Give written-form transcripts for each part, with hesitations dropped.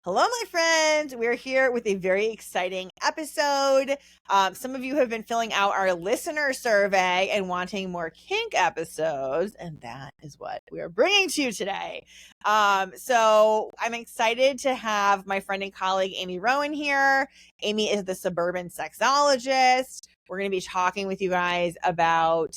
Hello, my friends. We're here with a very exciting episode. Some of you have been filling out our listener survey and wanting more kink episodes, and that is what we are bringing to you today. So I'm excited to have my friend and colleague, Amy Rowan, here. Amy is the suburban sexologist. We're going to be talking with you guys about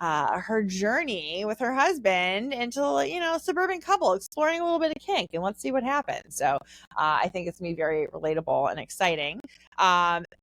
her journey with her husband into, suburban couple, exploring a little bit of kink, and let's see what happens. So I think it's going to be very relatable and exciting.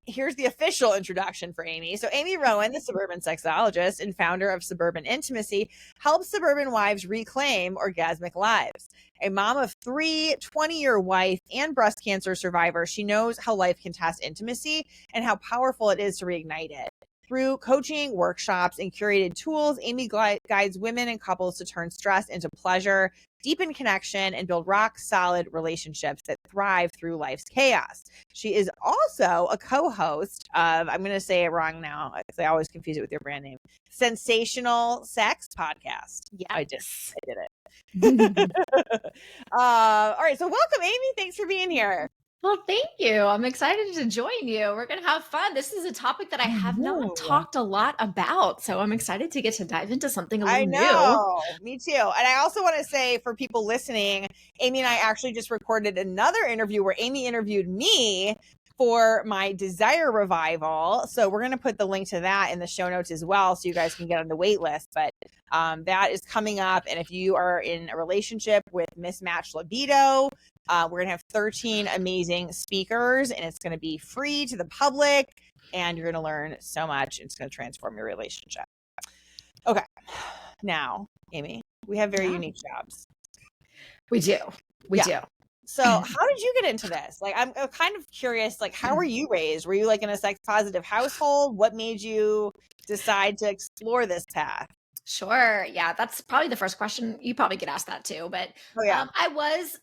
Here's the official introduction for Amy. So Amy Rowan, the suburban sexologist and founder of Suburban Intimacy, helps suburban wives reclaim orgasmic lives. A mom of 3, 20-year wife, and breast cancer survivor, she knows how life can test intimacy and how powerful it is to reignite it. Through coaching, workshops, and curated tools, Amy guides women and couples to turn stress into pleasure, deepen connection, and build rock-solid relationships that thrive through life's chaos. She is also a co-host of, I'm going to say it wrong now, because I always confuse it with your brand name, Sensational Sex Podcast. Yeah, I did it. All right, so welcome, Amy. Thanks for being here. Well, thank you. I'm excited to join you. We're going to have fun. This is a topic that I have not talked a lot about, so I'm excited to get to dive into something a little new. I know. Me too. And I also want to say for people listening, Amy and I actually just recorded another interview where Amy interviewed me for my Desire Revival. So we're going to put the link to that in the show notes as well, so you guys can get on the wait list. But that is coming up. And if you are in a relationship with mismatched libido, we're going to have 13 amazing speakers, and it's going to be free to the public, and you're going to learn so much. It's going to transform your relationship. Okay. Now, Amy, we have very unique jobs. We do. We do. So how did you get into this? Like, I'm kind of curious, like, how were you raised? Were you like in a sex positive household? What made you decide to explore this path? Sure. Yeah, that's probably the first question. You probably get asked that too. But I was,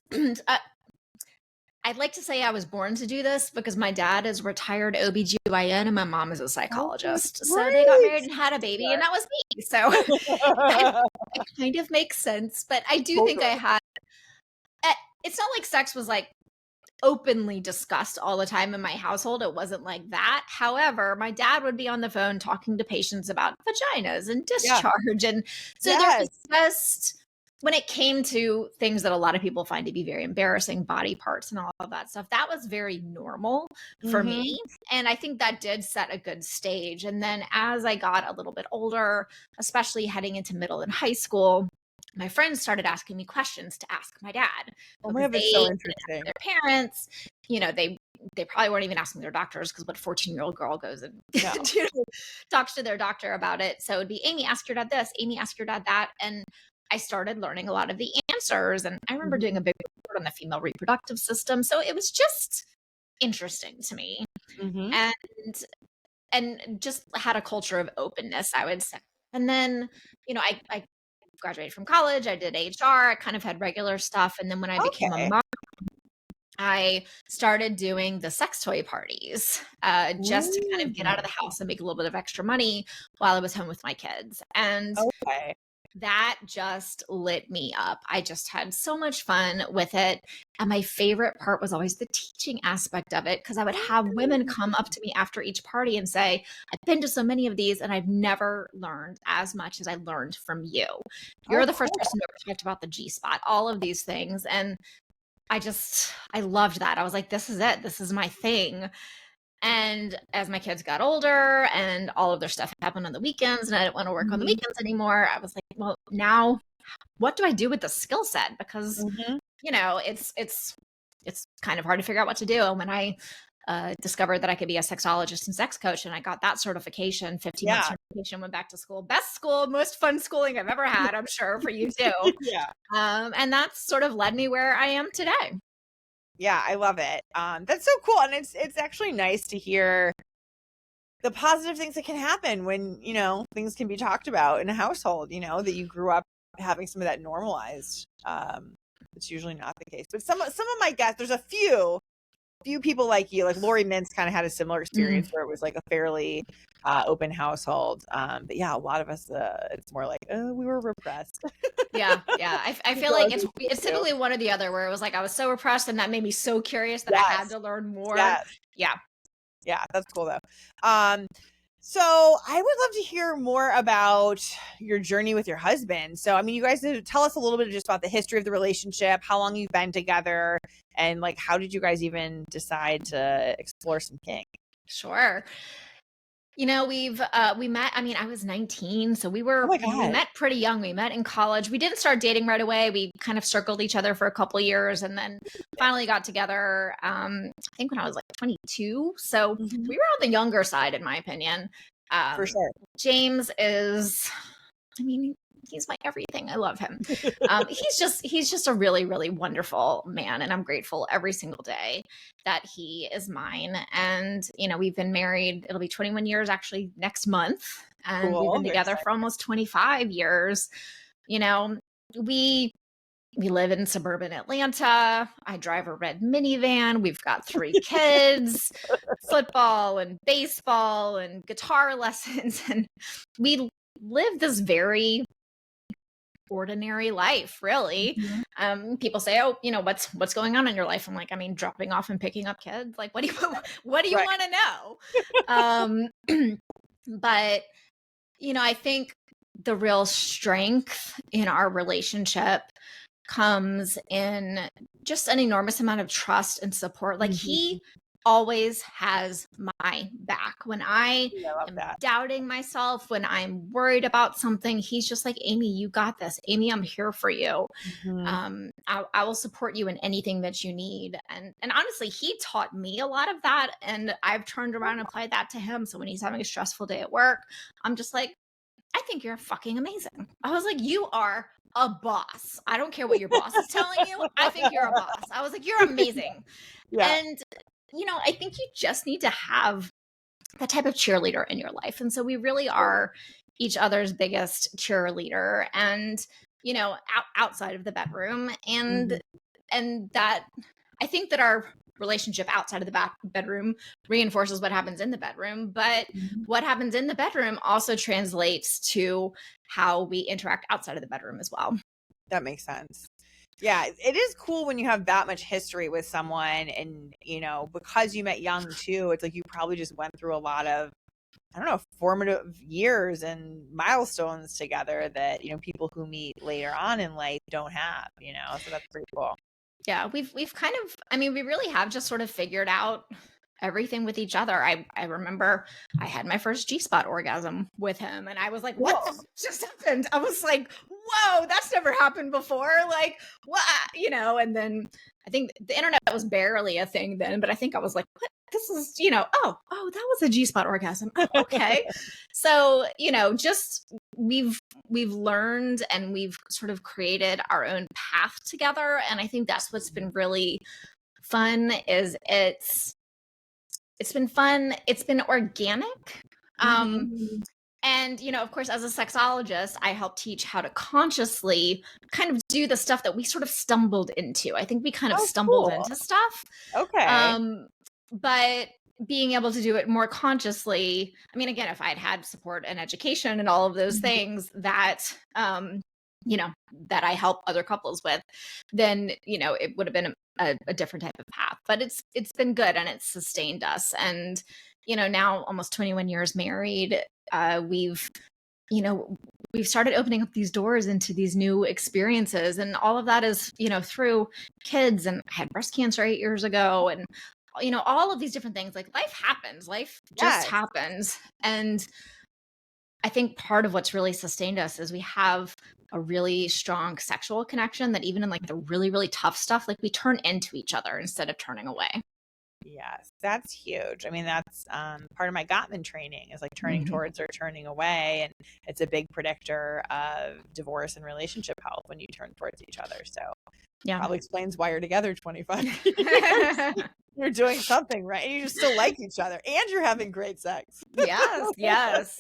I'd like to say I was born to do this because my dad is retired OBGYN and my mom is a psychologist. So they got married and had a baby, and that was me. So it kind of makes sense. But I do think I had, it's not like sex was like openly discussed all the time in my household. It wasn't like that. However, my dad would be on the phone talking to patients about vaginas and discharge. And so there was just, when it came to things that a lot of people find to be very embarrassing, body parts and all of that stuff, that was very normal for me. And I think that did set a good stage. And then as I got a little bit older, especially heading into middle and high school, my friends started asking me questions to ask my dad. Oh my God, that's so interesting. Their parents, they probably weren't even asking their doctors, because what 14-year-old girl goes and talks to their doctor about it? So it'd be, Amy, ask your dad this, Amy, ask your dad that. And I started learning a lot of the answers. And I remember doing a big report on the female reproductive system. So it was just interesting to me. And just had a culture of openness, I would say. And then, I graduated from college. I did HR. I kind of had regular stuff. And then when I became a mom, I started doing the sex toy parties just to kind of get out of the house and make a little bit of extra money while I was home with my kids. And that just lit me up. I just had so much fun with it. And my favorite part was always the teaching aspect of it, because I would have women come up to me after each party and say, I've been to so many of these and I've never learned as much as I learned from you. You're the first person who ever talked about the G-spot, all of these things. And I loved that. I was like, this is it. This is my thing. And as my kids got older and all of their stuff happened on the weekends and I didn't want to work on the weekends anymore, I was like, well, now what do I do with the skill set? Because, it's kind of hard to figure out what to do. And when I discovered that I could be a sexologist and sex coach, and I got that certification, 15 months certification, went back to school, best school, most fun schooling I've ever had, I'm sure for you too. And that's sort of led me where I am today. Yeah, I love it. That's so cool. And it's actually nice to hear the positive things that can happen when, things can be talked about in a household, that you grew up having some of that normalized. It's usually not the case. But some of my guests, there's a few few people like you, like Lori Mintz kind of had a similar experience where it was like a fairly open household. But yeah, a lot of us, it's more like, oh, we were repressed. Yeah. I feel like it's typically one or the other, where it was like I was so repressed and that made me so curious that I had to learn more. Yeah, that's cool though. So I would love to hear more about your journey with your husband. So, I mean, you guys tell us a little bit just about the history of the relationship, how long you've been together, and like, how did you guys even decide to explore some kink? Sure. You know, we met, I mean, I was 19, so we met pretty young. We met in college. We didn't start dating right away. We kind of circled each other for a couple of years and then finally got together, I think when I was like 22. So we were on the younger side, in my opinion. For sure. James is, I mean, he's my everything. I love him. He's just a really, really wonderful man. And I'm grateful every single day that he is mine. And, you know, we've been married, it'll be 21 years actually next month. And we've been together for almost 25 years. You know, we live in suburban Atlanta. I drive a red minivan. We've got 3 kids, football and baseball and guitar lessons. And we live this very ordinary life, really. People say, oh, you know, what's going on in your life? I'm like, I mean, dropping off and picking up kids. Like, what do you want to know? But, you know, I think the real strength in our relationship comes in just an enormous amount of trust and support. Like he always has my back when I am doubting myself, when I'm worried about something. He's just like, Amy, you got this. Amy, I'm here for you. I will support you in anything that you need. And honestly, he taught me a lot of that. And I've turned around and applied that to him. So when he's having a stressful day at work, I'm just like, I think you're fucking amazing. I was like, you are a boss. I don't care what your boss is telling you. I think you're a boss. I was like, you're amazing. And you know, I think you just need to have that type of cheerleader in your life. And so we really are each other's biggest cheerleader, and, you know, outside of the bedroom. And that, I think that our relationship outside of the bedroom reinforces what happens in the bedroom, but what happens in the bedroom also translates to how we interact outside of the bedroom as well. That makes sense. Yeah, it is cool when you have that much history with someone, and, you know, because you met young too, it's like you probably just went through a lot of, I don't know, formative years and milestones together that, you know, people who meet later on in life don't have, you know, so that's pretty cool. Yeah, we've kind of, I mean, we really have just sort of figured out everything with each other. I remember I had my first G-spot orgasm with him, and I was like, what just happened? I was like, whoa, that's never happened before. Like, what? You know, and then I think the internet was barely a thing then, but I think I was like, what? This is, you know, oh, that was a G-spot orgasm. Oh, okay. So, you know, just we've learned and we've sort of created our own path together. And I think that's what's been really fun, is it's been fun. It's been organic. And, you know, of course, as a sexologist, I help teach how to consciously kind of do the stuff that we sort of stumbled into. I think we kind of stumbled into stuff. But being able to do it more consciously, I mean, again, if I'd had support and education and all of those things that, you know, that I help other couples with, then, you know, it would have been a different type of path. But it's been good, and it's sustained us. And, you know, now almost 21 years married, we've started opening up these doors into these new experiences, and all of that is, you know, through kids. And I had breast cancer 8 years ago, and, you know, all of these different things. Like, life happens, life just happens. And I think part of what's really sustained us is we have a really strong sexual connection that even in like the really, really tough stuff, like we turn into each other instead of turning away. Yes, that's huge. I mean, that's part of my Gottman training is like turning towards or turning away. And it's a big predictor of divorce and relationship health when you turn towards each other. So probably explains why you're together 25 years. You're doing something right. And you just still like each other, and you're having great sex. Yes.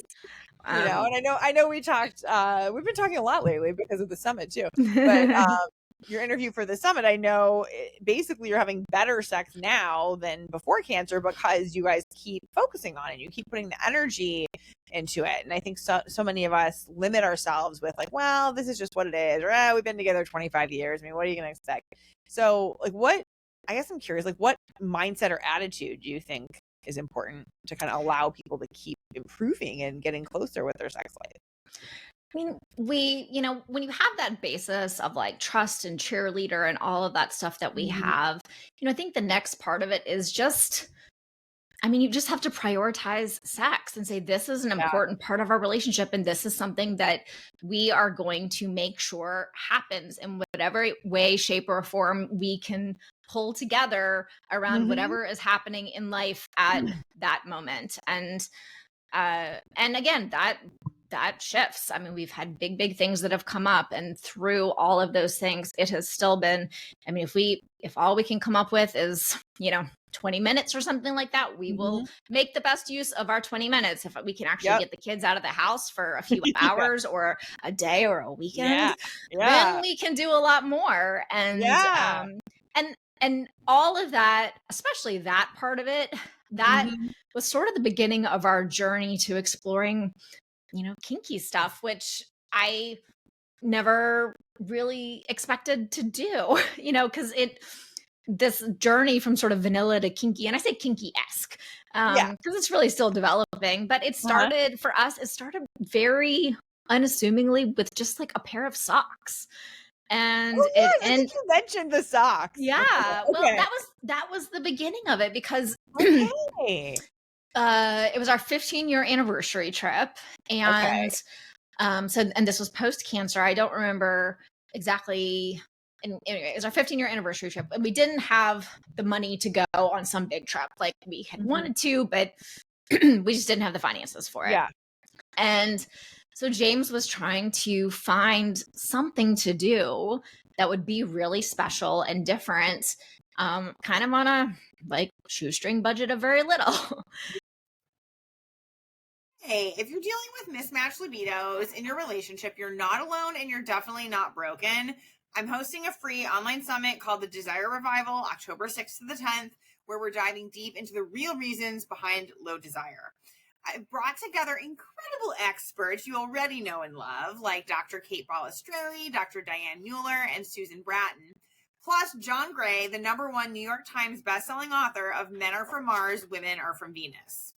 You know, and I know we talked, we've been talking a lot lately because of the summit too, but your interview for the summit, I know basically you're having better sex now than before cancer because you guys keep focusing on it. You keep putting the energy into it. And I think so many of us limit ourselves with like, well, this is just what it is. Or we've been together 25 years. I mean, what are you going to expect? So like I guess I'm curious, like what mindset or attitude do you think is important to kind of allow people to keep improving and getting closer with their sex life? I mean, when you have that basis of like trust and cheerleader and all of that stuff that we have, I think the next part of it is just, you just have to prioritize sex and say, this is an important part of our relationship. And this is something that we are going to make sure happens in whatever way, shape, or form we can pull together around whatever is happening in life at that moment. And again, that shifts. I mean, we've had big things that have come up, and through all of those things, it has still been, if all we can come up with is, 20 minutes or something like that, we will make the best use of our 20 minutes. If we can actually get the kids out of the house for a few hours or a day or a weekend, then we can do a lot more. And, and all of that, especially that part of it, that was sort of the beginning of our journey to exploring, kinky stuff, which I never really expected to do, because this journey from sort of vanilla to kinky, and I say kinky-esque, because it's really still developing, but it started for us, it started very unassumingly with just like a pair of socks. And I think you mentioned the socks. Yeah. Well, that was the beginning of it because it was our 15-year anniversary trip. And and this was post-cancer. I don't remember exactly. And anyway, it was our 15-year anniversary trip. And we didn't have the money to go on some big trip. Like we had wanted to, but we just didn't have the finances for it. Yeah. And so James was trying to find something to do that would be really special and different, kind of on a like shoestring budget of very little. Hey, if you're dealing with mismatched libidos in your relationship, you're not alone and you're definitely not broken. I'm hosting a free online summit called the Desire Revival, October 6th to the 10th, where we're diving deep into the real reasons behind low desire. I've brought together incredible experts you already know and love, like Dr. Kate Balistrelli, Dr. Diane Mueller, and Susan Bratton, plus John Gray, the #1 New York Times bestselling author of Men Are From Mars, Women Are From Venus.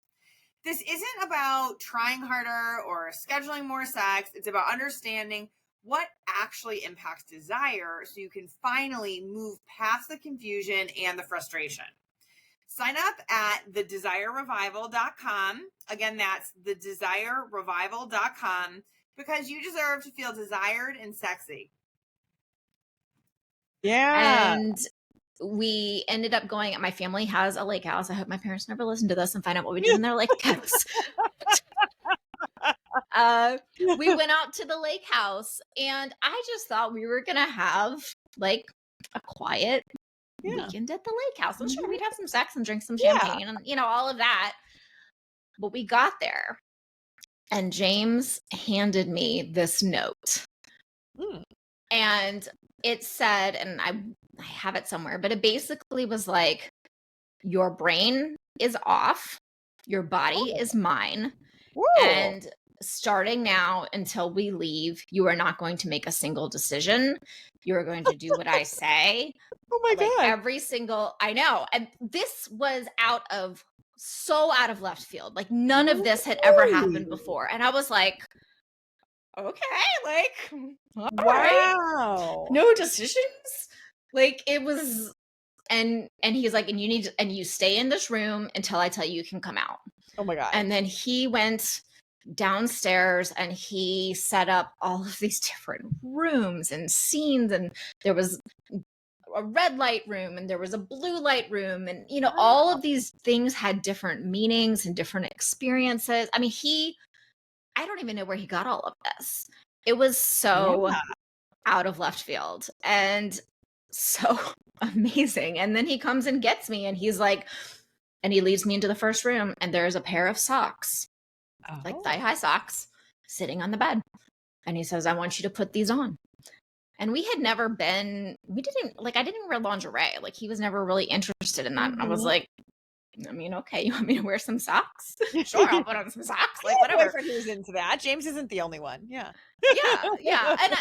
This isn't about trying harder or scheduling more sex. It's about understanding what actually impacts desire so you can finally move past the confusion and the frustration. Sign up at thedesirerevival.com. Again, that's thedesirerevival.com, because you deserve to feel desired and sexy. Yeah. And we ended up going, my family has a lake house. I hope my parents never listen to this and find out what we did in their lake house. We went out to the lake house, and I just thought we were going to have like a quiet weekend at the lake house. I'm sure we'd have some sex and drink some champagne and, all of that. But we got there, and James handed me this note. And it said, and I have it somewhere, but it basically was like, your brain is off, your body is mine. And starting now until we leave, you are not going to make a single decision. You are going to do what I say. Oh my God. Every single, I know. And this was out of left field. Like none of this had ever happened before. And I was like, okay, like, all right. No decisions. Like it was, and he's like, and you stay in this room until I tell you can come out. Oh my God. And then he went downstairs and he set up all of these different rooms and scenes, and there was a red light room and there was a blue light room, and all of these things had different meanings and different experiences. I mean, I don't even know where he got all of this. It was so out of left field and so amazing. And then he comes and gets me, and he's like, and he leads me into the first room, and there's a pair of socks, like thigh-high socks, sitting on the bed. And he says, I want you to put these on. And we had never been, I didn't wear lingerie. Like, he was never really interested in that. And I was like, I mean, okay, you want me to wear some socks? Sure, I'll put on some socks, like, whatever. Boyfriend who's into that. James isn't the only one. Yeah. Yeah. And,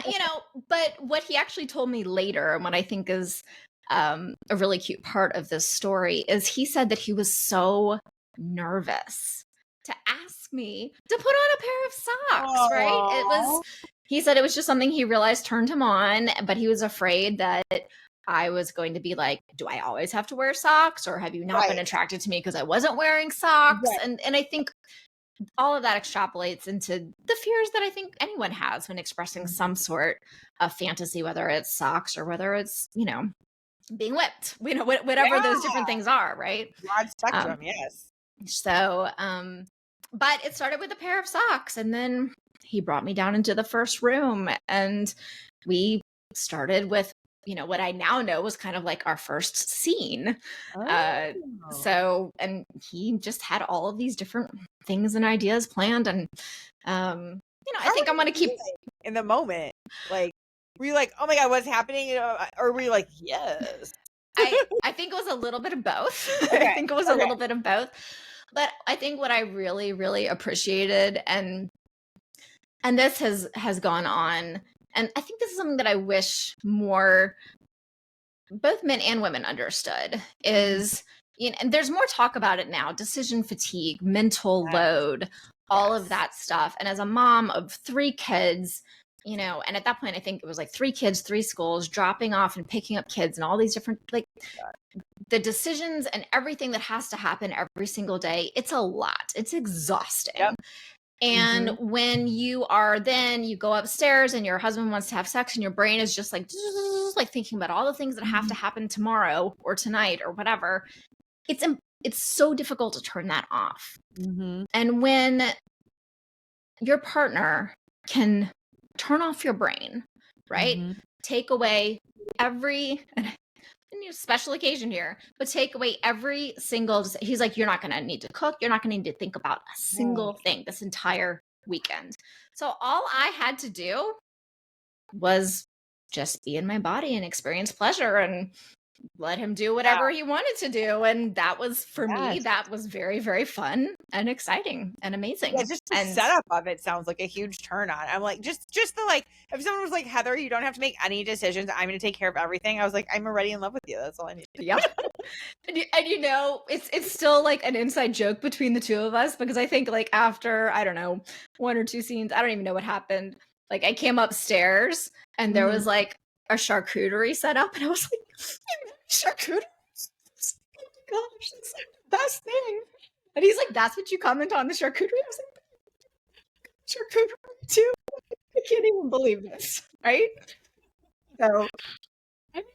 but what he actually told me later, and what I think is a really cute part of this story, is he said that he was so nervous to ask me to put on a pair of socks, right? He said it was just something he realized turned him on, but he was afraid that I was going to be like, do I always have to wear socks? Or have you not been attracted to me because I wasn't wearing socks? And I think all of that extrapolates into the fears that I think anyone has when expressing some sort of fantasy, whether it's socks or whether it's, being whipped, whatever those different things are, right? Broad spectrum, yes. So, but it started with a pair of socks, and then he brought me down into the first room, and we started with, what I now know was kind of like our first scene. So, and he just had all of these different things and ideas planned, and I think I'm going to keep in the moment. Like, were you like, oh my God, what's happening? Or were you like, yes? I think it was a little bit of both. Okay. I think it was a little bit of both. But I think what I really, really appreciated, and this has gone on, and I think this is something that I wish more both men and women understood, is, and there's more talk about it now, decision fatigue, mental load, all of that stuff. And as a mom of 3 kids, and at that point, I think it was like 3 kids, 3 schools, dropping off and picking up kids, and all these different, like, the decisions and everything that has to happen every single day. It's a lot. It's exhausting. Yep. And when you go upstairs and your husband wants to have sex, and your brain is just like thinking about all the things that have to happen tomorrow or tonight or whatever, it's so difficult to turn that off. And when your partner can turn off your brain, right? Take away every special occasion here, but take away every single, he's like, you're not going to need to cook. You're not going to need to think about a single thing this entire weekend. So all I had to do was just be in my body and experience pleasure, and let him do whatever he wanted to do. And that was, for me, that was very, very fun and exciting and amazing. Yeah, just the setup of it sounds like a huge turn on. I'm like, just the, like, if someone was like, Heather, you don't have to make any decisions, I'm going to take care of everything, I was like, I'm already in love with you. That's all I need. Yep. And it's still like an inside joke between the two of us, because I think, like, after, I don't know, 1 or 2 scenes, I don't even know what happened. Like, I came upstairs and there was like a charcuterie set up, and I was like, charcuterie? Oh my gosh, that's like the best thing. And he's like, that's what you comment on, the charcuterie? I was like, charcuterie too? I can't even believe this, right? So, I think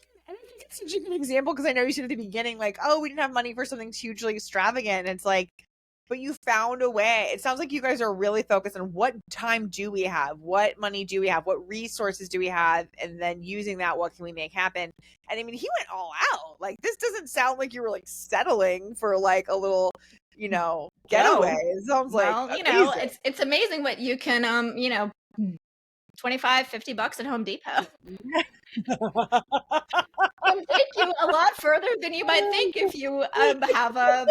it's such a good example, because I know you said at the beginning, like, oh, we didn't have money for something hugely extravagant. And it's like, but you found a way. It sounds like you guys are really focused on what time do we have? What money do we have? What resources do we have? And then using that, what can we make happen? And I mean, he went all out. Like, this doesn't sound like you were like settling for like a little, getaway. It sounds like, amazing. It's amazing what you can, $25, $50 at Home Depot. Can take you a lot further than you might think if you have a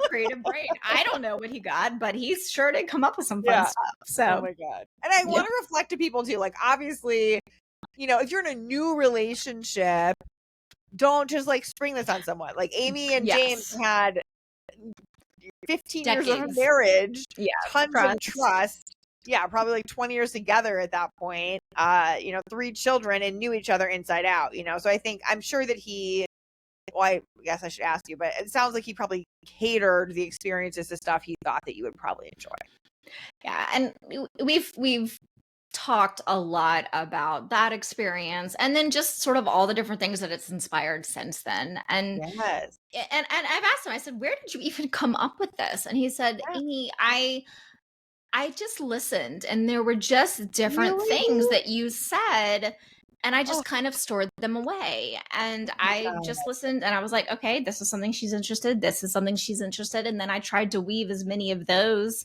creative brain. I don't know what he got, but he's sure to come up with some fun stuff. So, oh my God. And I want to reflect to people too, like, obviously, if you're in a new relationship, don't just like spring this on someone. Like, Amy and James had 15 years of marriage, tons of trust. Yeah, probably like 20 years together at that point, 3 children, and knew each other inside out, So I'm sure that I guess I should ask you, but it sounds like he probably catered the experiences to stuff he thought that you would probably enjoy. Yeah. And we've talked a lot about that experience, and then just sort of all the different things that it's inspired since then. And, and I've asked him, I said, where did you even come up with this? And he said, Amy, I just listened, and there were just different things that you said, and I just kind of stored them away. And I just listened, and I was like, okay, this is something she's interested. This is something she's interested. And then I tried to weave as many of those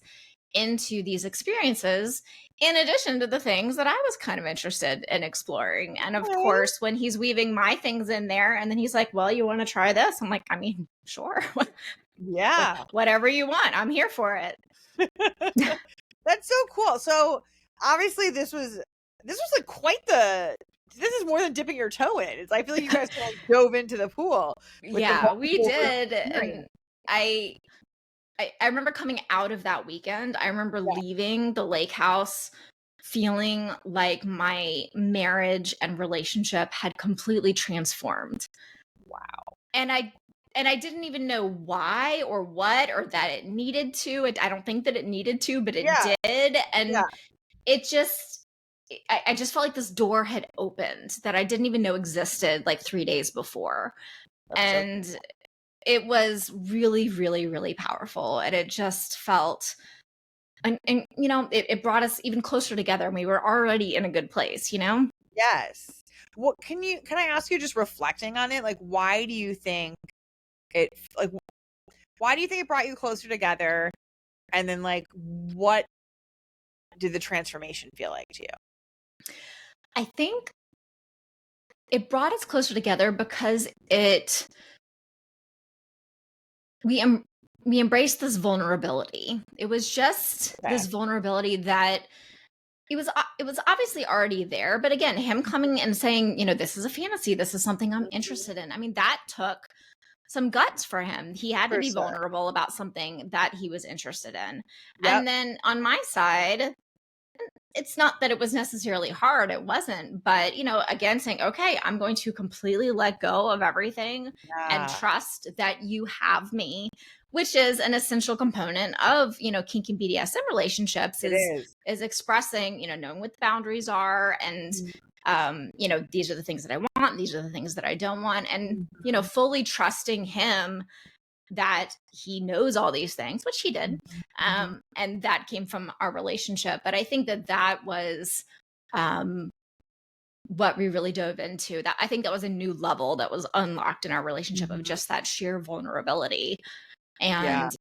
into these experiences in addition to the things that I was kind of interested in exploring. And of course, when he's weaving my things in there and then he's like, well, you want to try this? I'm like, I mean, sure. Yeah. Whatever you want. I'm here for it. That's so cool. So obviously this was like this is more than dipping your toe in. I feel like you guys like dove into the pool. Yeah, we did. And I remember coming out of that weekend. I remember leaving the lake house feeling like my marriage and relationship had completely transformed. Wow. And I didn't even know why or what or that it needed to. I don't think that it needed to, but it did. And it just I just felt like this door had opened that I didn't even know existed like 3 days before. And so cool. It was really, really, really powerful. And it just felt, and you know, it brought us even closer together, and we were already in a good place, you know? Yes. What can I ask you, just reflecting on it, like, why do you think it brought you closer together? And then like, what did the transformation feel like to you? I think it brought us closer together because we embraced this vulnerability. It was just this vulnerability that it was obviously already there. But again, him coming and saying, you know, this is a fantasy. This is something I'm interested in. I mean, that took some guts for him. He had to be vulnerable about something that he was interested in. And then on my side, it's not that it was necessarily hard. It wasn't. But, you know, again, saying, okay, I'm going to completely let go of everything and trust that you have me, which is an essential component of, you know, kink and BDSM relationships is expressing, you know, knowing what the boundaries are and, you know, these are the things that I want. These are the things that I don't want. And, you know, fully trusting him that he knows all these things, which he did. And that came from our relationship. But I think that was what we really dove into. That I think that was a new level that was unlocked in our relationship of just that sheer vulnerability. And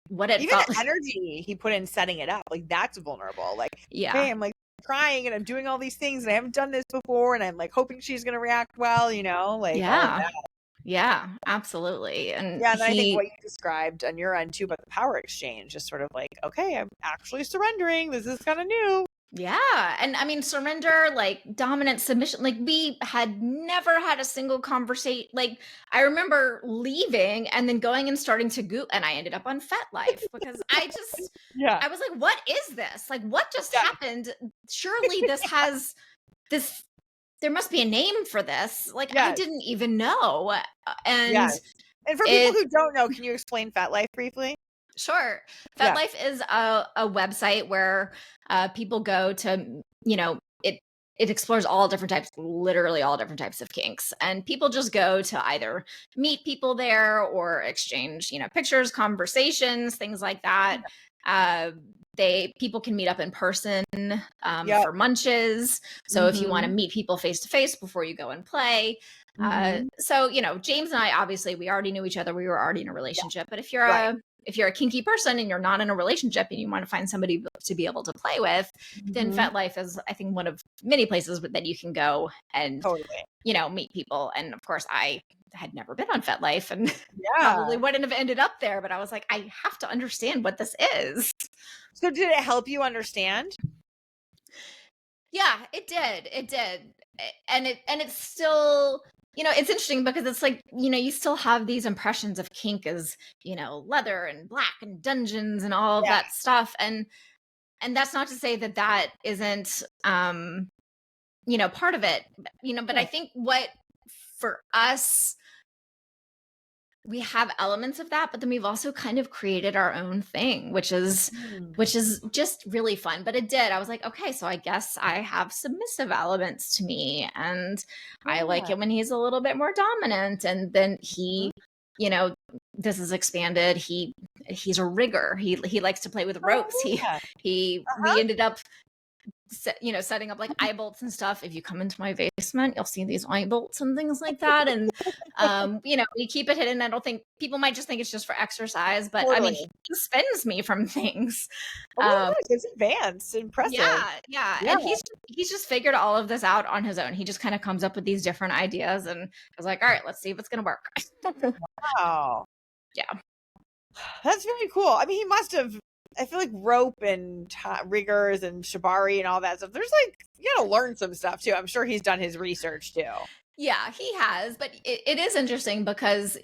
what it even felt the energy he put in setting it up, like that's vulnerable. Like, hey, I'm like crying and I'm doing all these things and I haven't done this before and I'm like hoping she's gonna react well, you know, like all of that. Yeah, absolutely. And I think what you described on your end too about the power exchange, just sort of like, okay, I'm actually surrendering. This is kind of new. Yeah. And I mean, surrender, like dominant submission, like we had never had a single conversation. Like I remember leaving and then going and starting to Google, and I ended up on FetLife because I just, I was like, what is this? Like, what just happened? Surely there must be a name for this. Like, I didn't even know. And for people who don't know, can you explain FetLife briefly? Sure. FetLife is a website where people go to, you know, it explores literally all different types of kinks. And people just go to either meet people there or exchange, you know, pictures, conversations, things like that. People can meet up in person for munches. So if you want to meet people face to face before you go and play. So, you know, James and I, obviously we already knew each other. We were already in a relationship, but if you're a kinky person and you're not in a relationship and you want to find somebody to be able to play with, then FetLife is, I think, one of many places that you can go and, you know, meet people. And of course, I had never been on FetLife and probably wouldn't have ended up there, but I was like, I have to understand what this is. So did it help you understand? Yeah, it did. It did. And it's still, you know, it's interesting because it's like, you know, you still have these impressions of kink as, you know, leather and black and dungeons and all of that stuff. And that's not to say that isn't, you know, part of it, you know, but I think what for us, we have elements of that, but then we've also kind of created our own thing, which is just really fun. But I was like, okay, so I guess I have submissive elements to me, and I like it when he's a little bit more dominant. And then he, you know, this is expanded. He's a rigger. He likes to play with ropes. We ended up setting up like eye bolts and stuff. If you come into my basement, you'll see these eye bolts and things like that. And, we keep it hidden. I don't think people might just think it's just for exercise, but I mean, Totally. he suspends me from things. Oh my Um, gosh, it's advanced. Impressive. yeah. Yeah. And he's just figured all of this out on his own. He just kind of comes up with these different ideas. And I was like, all right, let's see if it's going to work. Wow. Yeah. That's very cool. I mean, he must have. I feel like rope and riggers and shibari and all that stuff. There's like, you gotta learn some stuff too. I'm sure he's done his research too. Yeah, he has, but it is interesting because,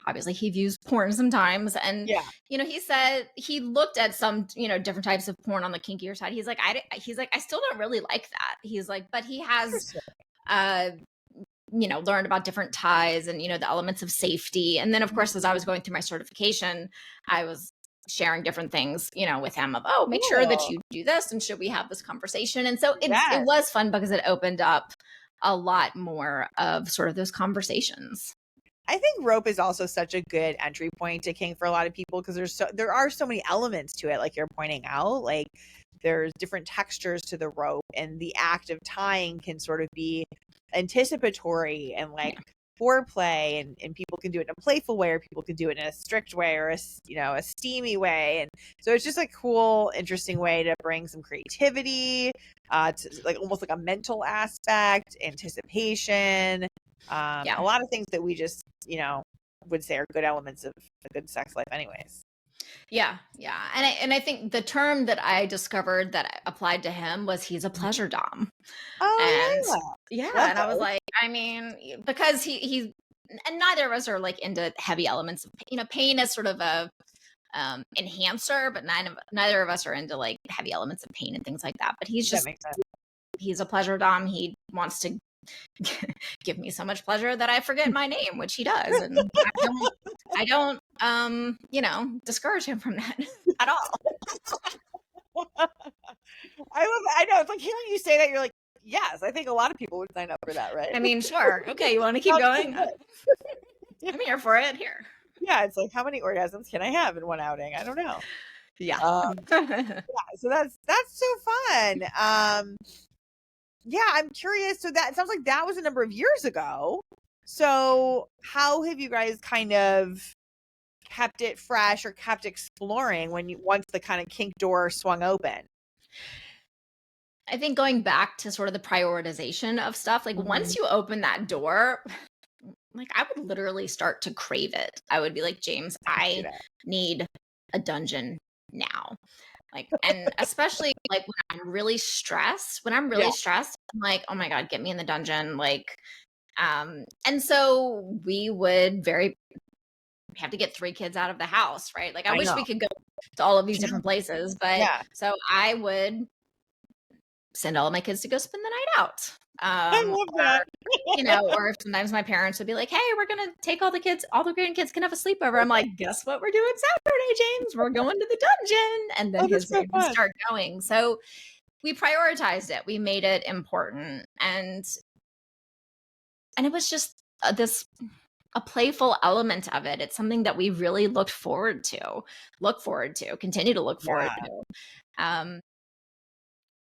obviously he views porn sometimes. And, Yeah. he said he looked at some, different types of porn on the kinkier side. He's like, I still don't really like that. He's like, but he has, learned about different ties and, the elements of safety. And then, of course, as I was going through my certification, I was sharing different things, with him of, make sure that you do this and should we have this conversation. And so it was fun because it opened up a lot more of sort of those conversations. I think rope is also such a good entry point to kink for a lot of people because there are so many elements to it, like you're pointing out. Like there's different textures to the rope, and the act of tying can sort of be anticipatory and like foreplay, and people can do it in a playful way, or people can do it in a strict way, or a steamy way. And so it's just a cool, interesting way to bring some creativity, to like almost like a mental aspect, anticipation, a lot of things that we just would say are good elements of a good sex life anyways. Yeah. And I think the term that I discovered that applied to him was he's a pleasure dom. Oh, and I was like, I mean, because he and neither of us are like into heavy elements of pain is sort of a enhancer, but neither of us are into like heavy elements of pain and things like that. But he's a pleasure dom. He wants to give me so much pleasure that I forget my name, which he does. And I don't discourage him from that at all. I know. It's like hearing you say that, you're like, yes, I think a lot of people would sign up for that, right? I mean, sure. Okay, you want to keep going? I'm here for it. Here. Yeah, it's like, how many orgasms can I have in one outing? I don't know. Yeah. So that's so fun. Yeah, I'm curious. So that sounds like that was a number of years ago. So how have you guys kind of kept it fresh or kept exploring once the kind of kink door swung open? I think going back to sort of the prioritization of stuff, like once you open that door, like I would literally start to crave it. I would be like, James, I need a dungeon now. Like, and especially like when I'm really stressed, I'm like, oh my God, get me in the dungeon. Like, and so we have to get 3 kids out of the house, right? Like I wish we could go to all of these different places, but so I would send all of my kids to go spend the night out. I love that. Or sometimes my parents would be like, hey, we're going to take all the grandkids can have a sleepover. I'm like, guess what we're doing Saturday, James? We're going to the dungeon. And then his kids start going. So we prioritized it. We made it important. And it was just a playful element of it. It's something that we really continue to look forward to.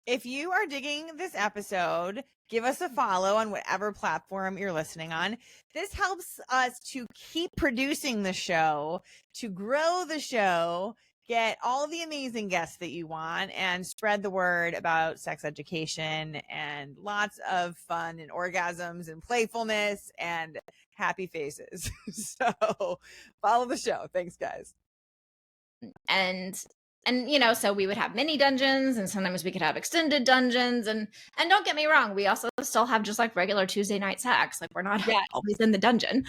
If you are digging this episode, give us a follow on whatever platform you're listening on. This helps us to keep producing the show, to grow the show, get all the amazing guests that you want, and spread the word about sex education and lots of fun and orgasms and playfulness and happy faces. So follow the show. Thanks, guys. And so we would have mini dungeons, and sometimes we could have extended dungeons, and don't get me wrong, we also still have just like regular Tuesday night sex. Like we're not always in the dungeon.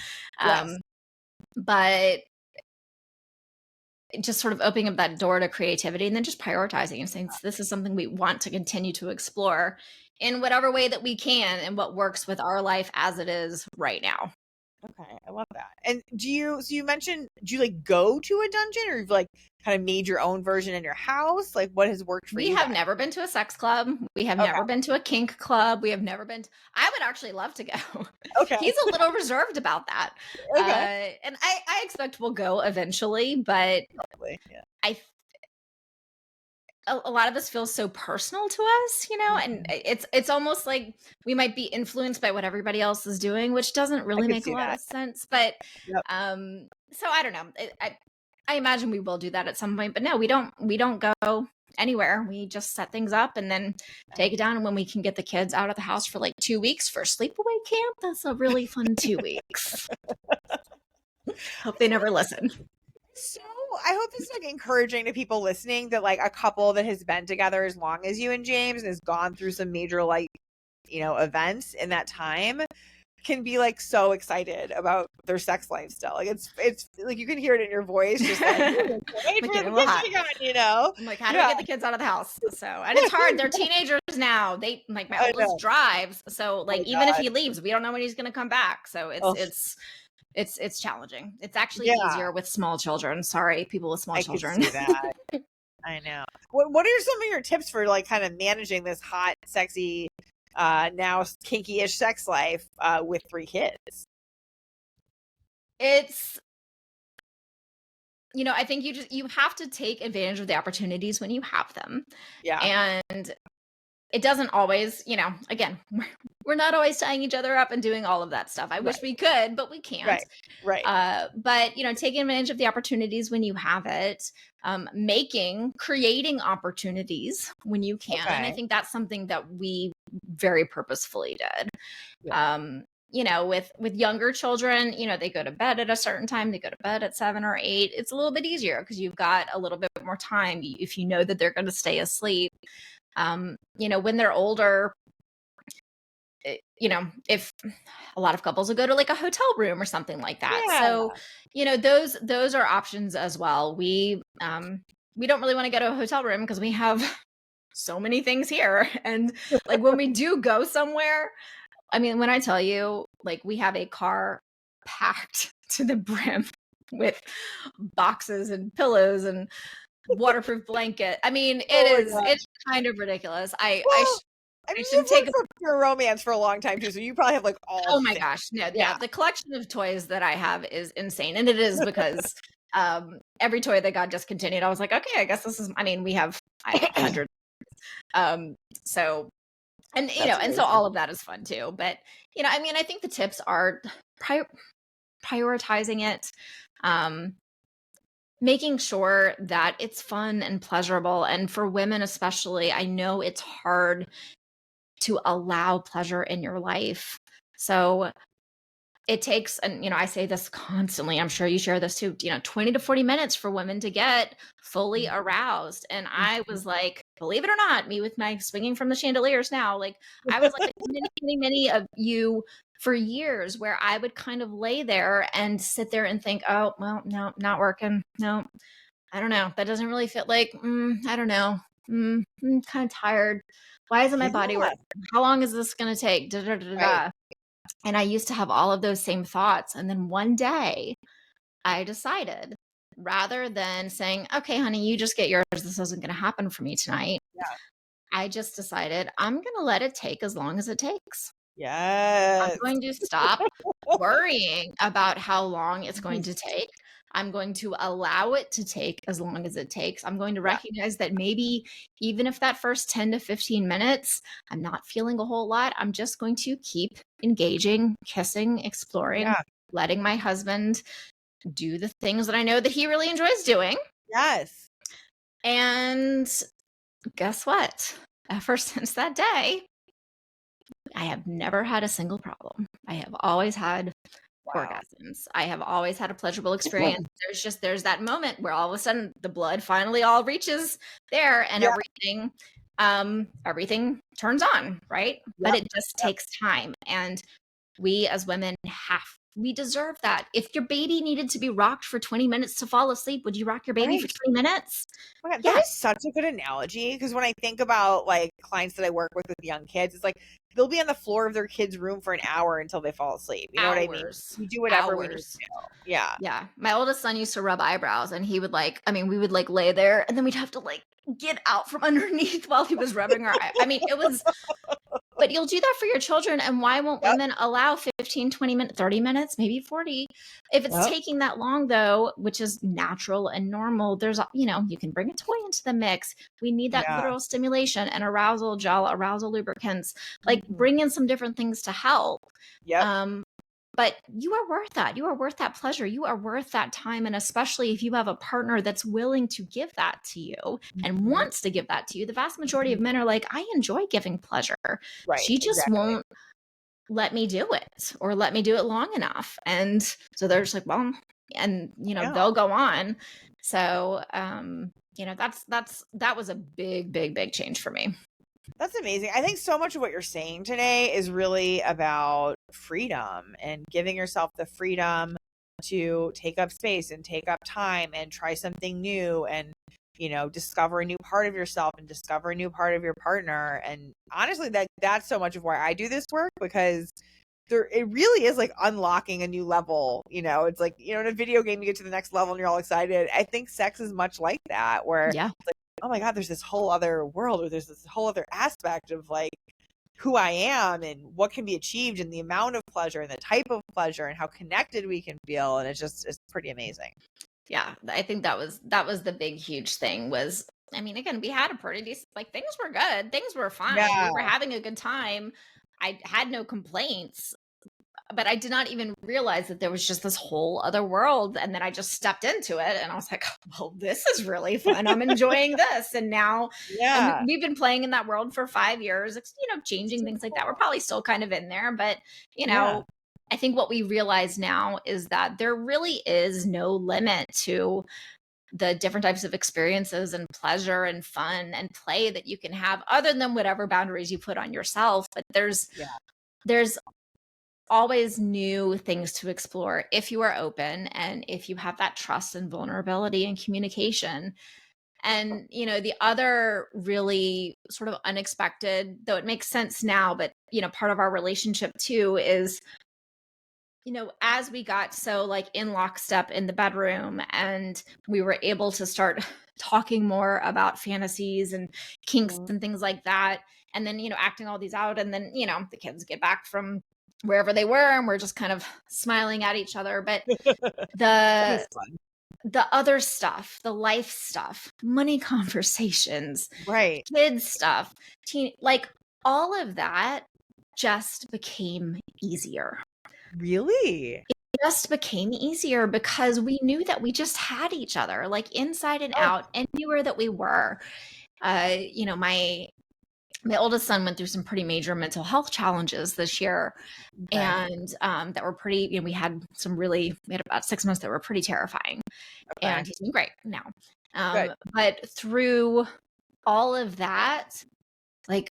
But just sort of opening up that door to creativity, and then just prioritizing and saying, this is something we want to continue to explore in whatever way that we can and what works with our life as it is right now. Okay, I love that. And you mentioned, do you like go to a dungeon, or you've like kind of made your own version in your house? Like what has worked for you? We have never been to a sex club. We have never been to a kink club. We have never been I would actually love to go. Okay. He's a little reserved about that. Okay. And I expect we'll go eventually, but a lot of this feels so personal to us, and it's almost like we might be influenced by what everybody else is doing, which doesn't I really could make a see lot that. of sense. But Yep. so I don't know. I imagine we will do that at some point, but no, we don't go anywhere. We just set things up and then take it down. And when we can get the kids out of the house for like 2 weeks for sleepaway camp, that's a really fun 2 weeks. Hope they never listen. So I hope this is like encouraging to people listening that like a couple that has been together as long as you and James and has gone through some major like, events in that time can be like so excited about their sex life still. Like it's like you can hear it in your voice, just like wait I'm for getting the a little kids to hot. be gone. I'm like, how do we Yeah, get the kids out of the house? So, and it's hard. They're teenagers now. They like my I oldest know. drives. So Oh like my even if God. he leaves, we don't know when he's going to come back. So it's Oh, it's it's challenging. It's actually yeah, easier with small children. Sorry, people with small I could children. see that. I know. What are some of your tips for like kind of managing this hot, sexy, now kinky-ish sex life with 3 kids? It's I think you have to take advantage of the opportunities when you have them. Yeah. And it doesn't always, again, we're not always tying each other up and doing all of that stuff. I wish Right. we could, but we can't. Right. Right. But taking advantage of the opportunities when you have it, creating opportunities when you can. And I Okay. think that's something that we very purposefully did. Yeah. With younger children, they go to bed at a certain time, they go to bed at 7 or 8. It's a little bit easier because you've got a little bit more time if you know that they're going to stay asleep. When they're older, if a lot of couples will go to like a hotel room or something like that. Yeah. So, those are options as well. We don't really want to go to a hotel room because we have so many things here. And like when we do go somewhere, I mean, when I tell you, like we have a car packed to the brim with boxes and pillows and waterproof blanket. I mean, Oh my God. it's kind of ridiculous. Well, I I mean, shouldn't you've take worked for Pure Romance for a long time too, so you probably have like all Oh the my things. gosh. No, Yeah. yeah. The collection of toys that I have is insane. And it is because every toy that got discontinued, I was like, okay, I guess this is, I mean, we have 100. Um, so, and, That's and so amazing. all of that is fun too. But, I mean, I think the tips are prioritizing it, making sure that it's fun and pleasurable. And for women, especially, I know it's hard to allow pleasure in your life. So it takes, and I say this constantly, I'm sure you share this too, 20 to 40 minutes for women to get fully aroused. And I was like, believe it or not, me with my swinging from the chandeliers now, like I was like many of you for years where I would kind of lay there and sit there and think, oh, well, no, not working. No, I don't know. That doesn't really fit. Like, I don't know. I'm kind of tired. Why isn't my body Yeah. working? How long is this going to take? Da, da, da, da, Right. da. And I used to have all of those same thoughts. And then one day I decided, rather than saying, okay, honey, you just get yours, this isn't going to happen for me tonight. Yeah. I just decided I'm going to let it take as long as it takes. I'm Yes. going to stop worrying about how long it's going to take. I'm going to allow it to take as long as it takes. I'm going to Yeah. recognize that maybe even if that first 10 to 15 minutes, I'm not feeling a whole lot, I'm just going to keep engaging, kissing, exploring, Yeah. letting my husband do the things that I know that he really enjoys doing. Yes. And guess what? Ever since that day, I have never had a single problem. I have always had Wow. orgasms. I have always had a pleasurable experience. There's that moment where all of a sudden the blood finally all reaches there and Yeah. everything turns on, right? But Yep. it just takes time. And we as women we deserve that. If your baby needed to be rocked for 20 minutes to fall asleep, would you rock your baby for Right. 20 minutes? Oh my God, that Yes. is such a good analogy because when I think about like clients that I work with young kids, it's like they'll be on the floor of their kid's room for an hour until they fall asleep. You know what I mean? Hours. We do whatever we need Hours. to do. Yeah. Yeah. My oldest son used to rub eyebrows and he would we would like lay there and then we'd have to like get out from underneath while he was rubbing our eye. I mean, But you'll do that for your children, and why won't Yep. women allow 15, 20 minutes, 30 minutes, maybe 40? If it's Yep. taking that long, though, which is natural and normal, there's, you can bring a toy into the mix. We need that Yeah. clitoral stimulation and arousal gel, arousal lubricants, like Mhm. bring in some different things to help. Yep. But you are worth that. You are worth that pleasure. You are worth that time. And especially if you have a partner that's willing to give that to you and Mhm. wants to give that to you. The vast majority of men are like, I enjoy giving pleasure. Right. She just Exactly. won't let me do it or let me do it long enough. And so they're just like, well, and Yeah. they'll go on. So that was a big, big, big change for me. That's amazing. I think so much of what you're saying today is really about freedom and giving yourself the freedom to take up space and take up time and try something new and, discover a new part of yourself and discover a new part of your partner. And honestly, that's so much of why I do this work, because it really is like unlocking a new level. It's like, in a video game, you get to the next level and you're all excited. I think sex is much like that, where Yeah. it's like, oh my God, there's this whole other world, or there's this whole other aspect of like who I am and what can be achieved and the amount of pleasure and the type of pleasure and how connected we can feel. And it's pretty amazing. Yeah. I think that was the big, huge thing was, I mean, again, we had a pretty decent, like things were good. Things were fine. We Yeah. were having a good time. I had no complaints, but I did not even realize that there was just this whole other world. And then I just stepped into it and I was like, well, this is really fun. I'm enjoying this. And now, and Yeah. we've been playing in that world for 5 years, changing So things like that. We're cool. probably still kind of in there, but Yeah. I think what we realize now is that there really is no limit to the different types of experiences and pleasure and fun and play that you can have, other than whatever boundaries you put on yourself. But Yeah. there's always new things to explore if you are open and if you have that trust and vulnerability and communication. And the other really sort of unexpected, though it makes sense now, but part of our relationship too is as we got so like in lockstep in the bedroom and we were able to start talking more about fantasies and kinks Mhm. and things like that, and then acting all these out, and then the kids get back from wherever they were and we're just kind of smiling at each other. But the Always fun. other stuff, the life stuff, money conversations, Right. kids stuff, like all of that just became easier. Really? Just became easier because we knew that we just had each other, like inside and Oh, out, and knew where that we were. My oldest son went through some pretty major mental health challenges this year, okay. and that were pretty. We had about 6 months that were pretty terrifying, Okay. and he's doing great now. Good. But through all of that, like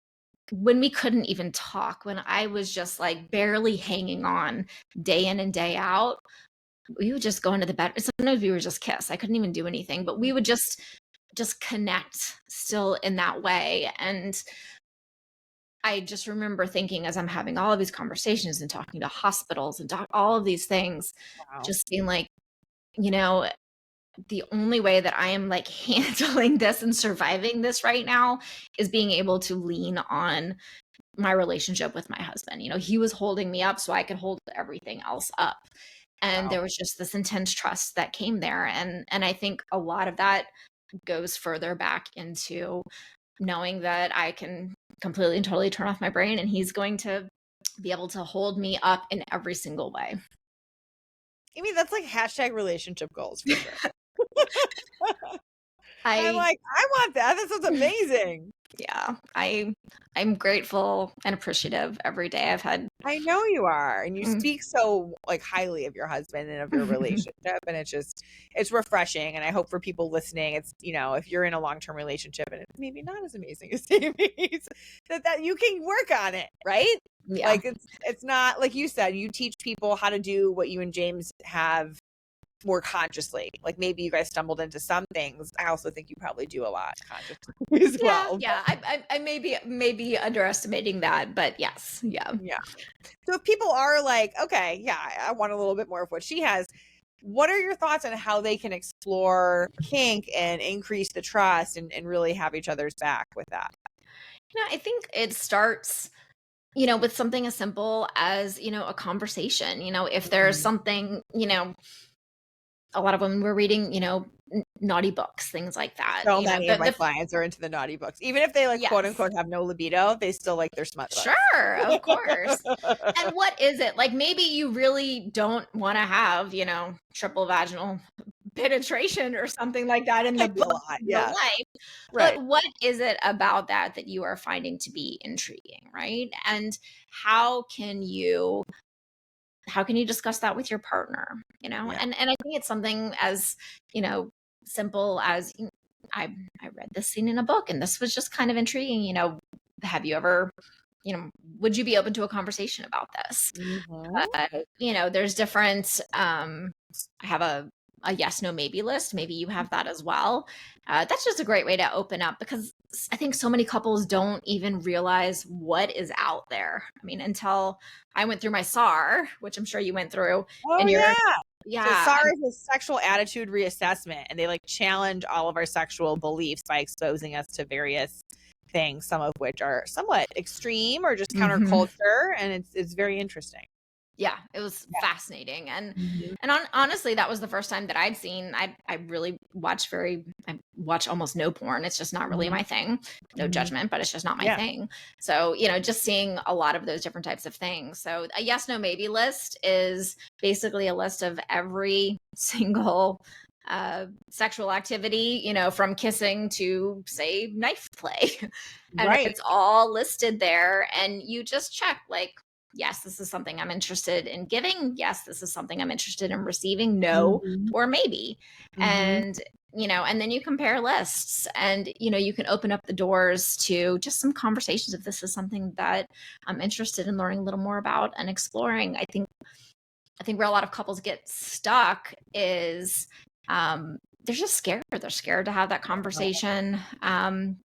when we couldn't even talk, when I was just like barely hanging on day in and day out, we would just go into the bed. Sometimes we would just kiss. I couldn't even do anything, but we would just connect still in that way. And I just remember thinking, as I'm having all of these conversations and talking to hospitals and all of these things, Wow. just being like, the only way that I am like handling this and surviving this right now is being able to lean on my relationship with my husband. He was holding me up so I could hold everything else up. And Wow. there was just this intense trust that came there. And I think a lot of that goes further back into knowing that I can completely and totally turn off my brain and he's going to be able to hold me up in every single way. I mean, that's like hashtag relationship goals for sure. I'm I like, I want that. That sounds amazing. Yeah, I'm grateful and appreciative every day. I've had I know you are. And you Mm. speak so like highly of your husband and of your relationship. And it's refreshing. And I hope for people listening, it's, if you're in a long-term relationship and it's maybe not as amazing as Amy's, that you can work on it, right? Yeah. Like it's not like you said, you teach people how to do what you and James have more consciously. Like maybe you guys stumbled into some things. I also think you probably do a lot consciously as well. Yeah. I may be underestimating that, but yes, yeah. Yeah. So if people are like, okay, yeah, I want a little bit more of what she has, what are your thoughts on how they can explore kink and increase the trust and really have each other's back with that? I think it starts with something as simple as, a conversation, if there's something, a lot of women were reading, naughty books, things like that. So many of my clients are into the naughty books. Even if they like Yes. quote unquote have no libido, they still like their smut books. Sure, of course. And what is it? Like maybe you really don't want to have, triple vaginal penetration or something like that in the book of your life. Right. But what is it about that you are finding to be intriguing, right? And how can you discuss that with your partner, Yeah. And I think it's something as, simple as I read this scene in a book and this was just kind of intriguing, have you ever, would you be open to a conversation about this? There's different, I have a yes, no, maybe list. Maybe you have that as well. That's just a great way to open up because I think so many couples don't even realize what is out there. I mean, until I went through my SAR, which I'm sure you went through. Oh, yeah. So SAR is a sexual attitude reassessment, and they like challenge all of our sexual beliefs by exposing us to various things, some of which are somewhat extreme or just counterculture, and it's very interesting. Yeah, it was fascinating. And honestly, that was the first time that I'd seen, I really I watch almost no porn. It's just not really my thing. No judgment, but it's just not my thing. So, just seeing a lot of those different types of things. So a yes, no, maybe list is basically a list of every single sexual activity, from kissing to say knife play. And it's all listed there and you just check like, yes, this is something I'm interested in giving. Yes, this is something I'm interested in receiving. No, or maybe. And, and then you compare lists and, you can open up the doors to just some conversations if this is something that I'm interested in learning a little more about and exploring. I think where a lot of couples get stuck is they're just scared. They're scared to have that conversation. And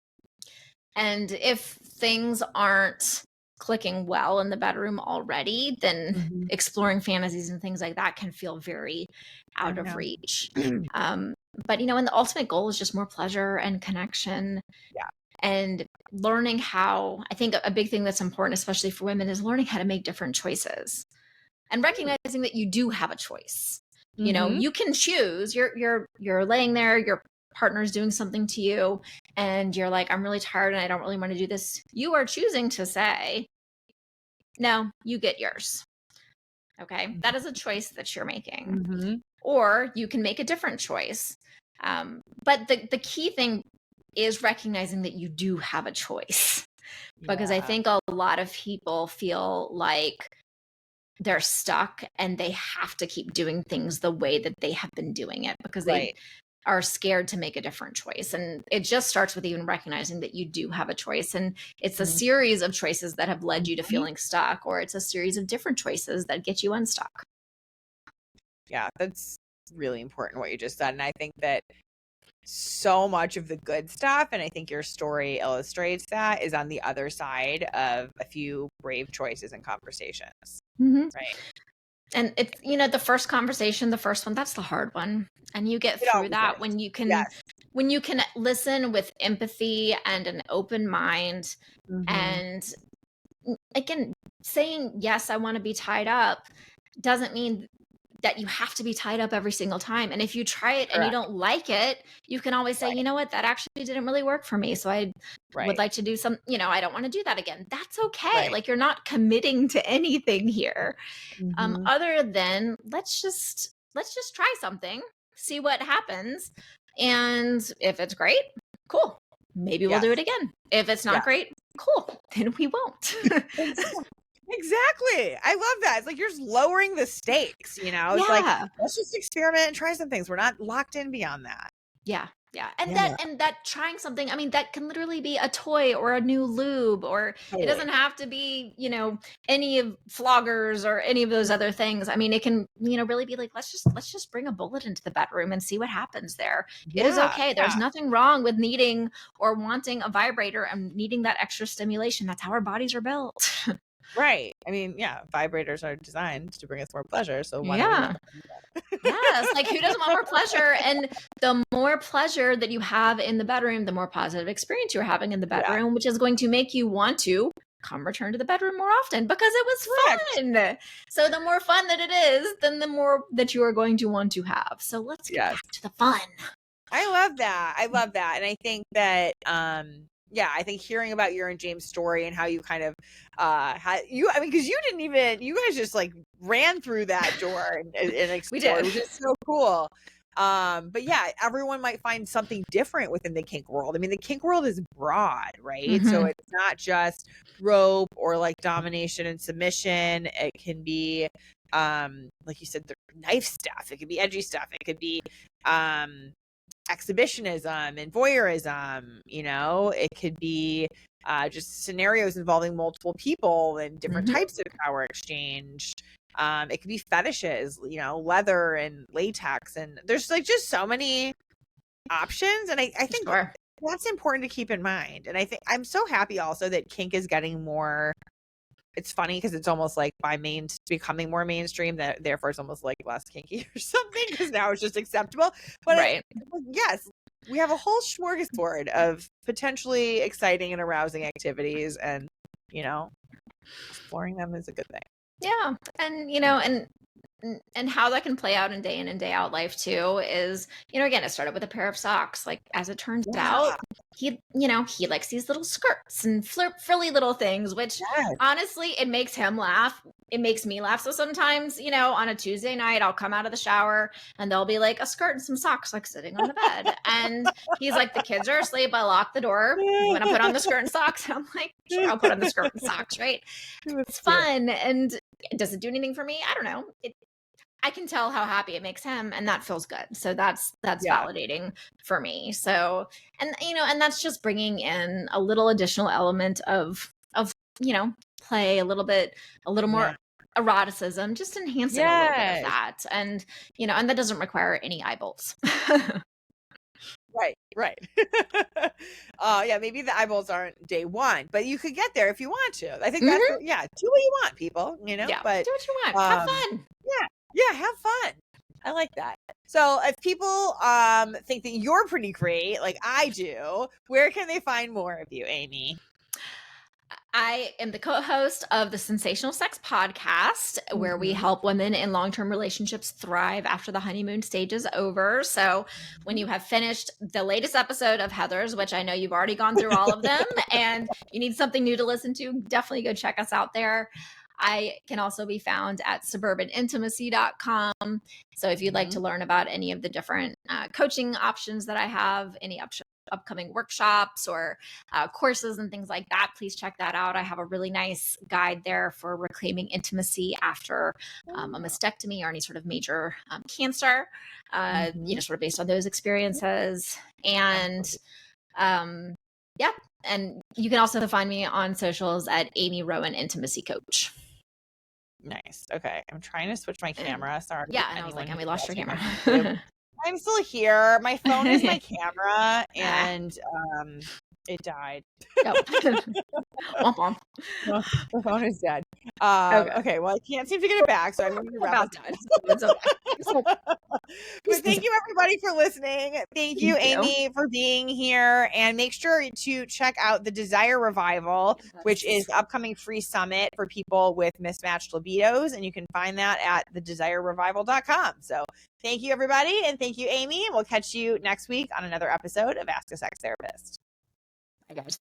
if things aren't clicking well in the bedroom already, then exploring fantasies and things like that can feel very out of reach. But, and the ultimate goal is just more pleasure and connection. Yeah. And learning how, I think a big thing that's important, especially for women, is learning how to make different choices and recognizing that you do have a choice. You can choose. You're laying there, your partner's doing something to you and you're like, I'm really tired and I don't really want to do this. You are choosing to say, no, you get yours. Okay. That is a choice that you're making. Or you can make a different choice. But the key thing is recognizing that you do have a choice. Because I think a lot of people feel like they're stuck and they have to keep doing things the way that they have been doing it because they are scared to make a different choice. And it just starts with even recognizing that you do have a choice. And it's a series of choices that have led you to feeling stuck, or it's a series of different choices that get you unstuck. Yeah, that's really important what you just said. And I think that so much of the good stuff, and I think your story illustrates that, is on the other side of a few brave choices and conversations. Right. And it's, the first conversation, the first one, that's the hard one. And you get through that when you can, listen with empathy and an open mind. And again, saying, yes, I want to be tied up doesn't mean that you have to be tied up every single time. And if you try it and you don't like it, you can always say, you know what, that actually didn't really work for me. So I would like to do some, I don't want to do that again. That's okay. Like you're not committing to anything here. Other than let's just try something, see what happens. And if it's great, cool. Maybe we'll do it again. If it's not great, cool. Then we won't. Exactly. I love that. It's like you're just lowering the stakes, It's like, let's just experiment and try some things. We're not locked in beyond that. Yeah. Yeah. And that trying something, I mean, that can literally be a toy or a new lube, or it doesn't have to be, any of floggers or any of those other things. I mean, it can, really be like, let's just bring a bullet into the bedroom and see what happens there. It is okay. There's nothing wrong with needing or wanting a vibrator and needing that extra stimulation. That's how our bodies are built. Right. I mean, vibrators are designed to bring us more pleasure. So why not? Yes. Like who doesn't want more pleasure? And the more pleasure that you have in the bedroom, the more positive experience you're having in the bedroom, which is going to make you want to come return to the bedroom more often because it was fun. So the more fun that it is, then the more that you are going to want to have. So let's get back to the fun. I love that. I love that. And I think that, I think hearing about your and James' story and how you kind of, because you guys just like ran through that door and explored, we did, which is so cool. But yeah, everyone might find something different within the kink world. I mean, the kink world is broad, right? Mm-hmm. So it's not just rope or like domination and submission. It can be, like you said, the knife stuff. It could be edgy stuff. It could be, exhibitionism and voyeurism. It could be just scenarios involving multiple people and different types of power exchange. It could be fetishes, leather and latex, and there's like just so many options. And I think that's important to keep in mind. And I think I'm so happy also that kink is getting more. It's funny because it's almost like becoming more mainstream, that therefore it's almost like less kinky or something, because now it's just acceptable. But yes, we have a whole smorgasbord of potentially exciting and arousing activities, and exploring them is a good thing. Yeah. And how that can play out in and day out life too is, again, it started with a pair of socks. Like, as it turns out, he likes these little skirts and frilly little things, which honestly, it makes him laugh. It makes me laugh. So sometimes, on a Tuesday night, I'll come out of the shower and there'll be like a skirt and some socks, like sitting on the bed. And he's like, the kids are asleep. I lock the door. You want to put on the skirt and socks? I'm like, sure, I'll put on the skirt and socks. Right. It's fun. And does it do anything for me? I don't know. I can tell how happy it makes him, and that feels good. So that's validating for me. So, and that's just bringing in a little additional element of play, a little more eroticism, just enhancing a little bit of that. And, and that doesn't require any eyeballs. Right. Maybe the eyeballs aren't day one, but you could get there if you want to. I think that's, do what you want, people, but do what you want. Have fun. Yeah, have fun. I like that. So if people think that you're pretty great, like I do, where can they find more of you, Amy? I am the co-host of the Sensational Sex podcast, where we help women in long-term relationships thrive after the honeymoon stage is over. So when you have finished the latest episode of Heather's, which I know you've already gone through all of them, and you need something new to listen to, definitely go check us out there. I can also be found at suburbanintimacy.com. So if you'd like to learn about any of the different coaching options that I have, any upcoming workshops or courses and things like that, please check that out. I have a really nice guide there for reclaiming intimacy after a mastectomy or any sort of major cancer, sort of based on those experiences. And and you can also find me on socials at Amy Rowan Intimacy Coach. Nice. Okay. I'm trying to switch my camera. Sorry. Yeah. And I was like, and we lost your camera. I'm still here. My phone is my camera, and it died. Womp womp. Well, the phone is dead. Okay. Well, I can't seem to get it back, so I'm going to wrap it. It's okay. But thank you, everybody, for listening. Thank you, Amy, for being here. And make sure to check out the Desire Revival, which is the upcoming free summit for people with mismatched libidos. And you can find that at thedesirerevival.com. So thank you, everybody. And thank you, Amy. We'll catch you next week on another episode of Ask a Sex Therapist. Bye, guys.